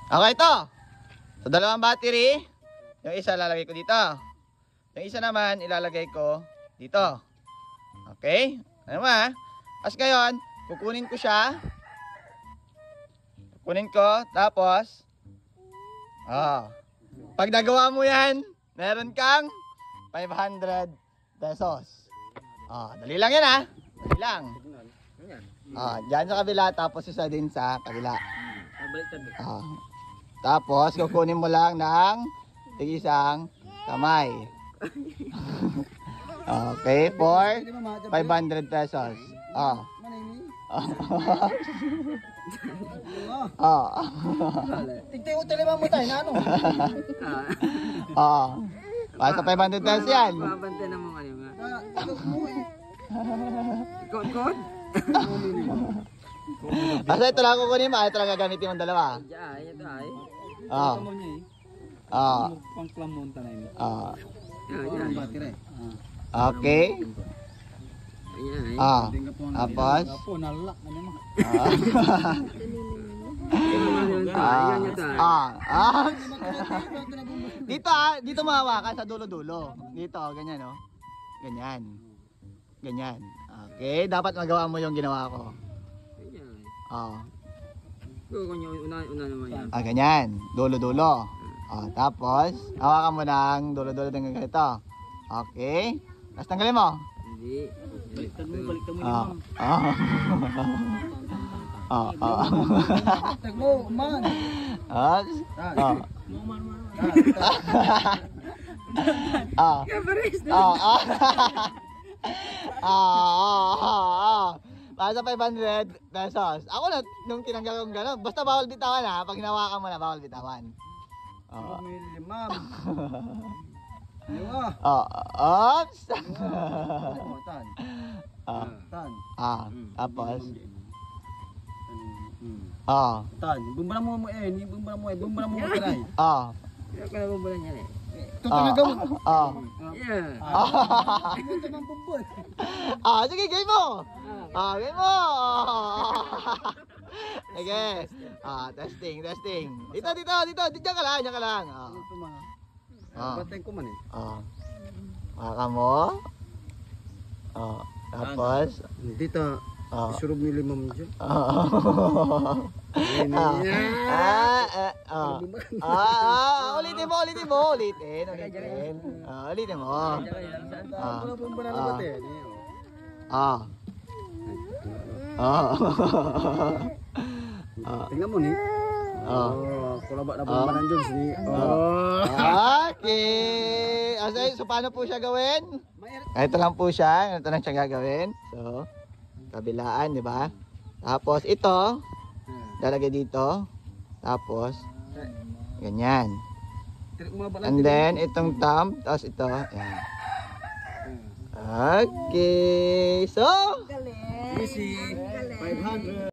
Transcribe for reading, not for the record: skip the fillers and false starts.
Okay to. So dalawang battery. Yung isa lalagay ko dito. Yung isa naman ilalagay ko dito. Okay? Ano ba? As ngayon, kukunin ko siya. Kunin ko. Tapos, pag nagawa mo yan, meron kang 500 pesos. Dali lang yan ha. Dali lang. Diyan sa kabila, tapos isa din sa kabila. Tapos, kukunin mo lang ng isang kamay. Okay, for 500 pesos. Tigtay ko talaga mo tayo na ano. Para sa 500 pesos yan. Babante na mo kayo nga. Ikot-kot? Basta ito lang kukunin mo. Ito lang gagamitin mong dalawa. Ito ay. Pangklamonta na yun. Okay. Tapos. Dito mahawakan sa dulo-dulo. Dito, ganyan oh. Ganyan. Ganyan. Okay, dapat magawa mo yung ginawa ko. Una naman yan. Ganyan. Dulo-dulo. Tapos, hawakan mo ng dulo-dulo ng ganito. Okay. Tapos tanggalin mo. Hindi. Baliktad mo yung Baliktad mo, man. Para sa 500 pesos. Ako na, nung tinanggal kong gano'n, basta bawal bitawan ha. Pag hinawakan mo na, bawal bitawan. Ma'am. Oops! Tapos? Tan, bumbara mo bumbara mo kanay. Kaya ka na bumula niyan eh. Tutulagaw mo. Yeah. Ito ng bumbol. Sige, game mo! Game mo! Okay. Testing. Dito. Diyan ka lang. Batay ko man eh. Maka mo. Tapos. Dito. Isurog ni limam dyan. Ulitin mo. Tingnan mo ni. Kulaba na bomba nandiyan si. Okay. So paano po siya gawin? Ito lang po siya. Ito lang siya gagawin. So, kabilaan, di ba? Tapos ito, lalagay dito. Tapos, ganyan. And then, itong thumb. Tapos ito. Yan. Okay. So, Easy. 500.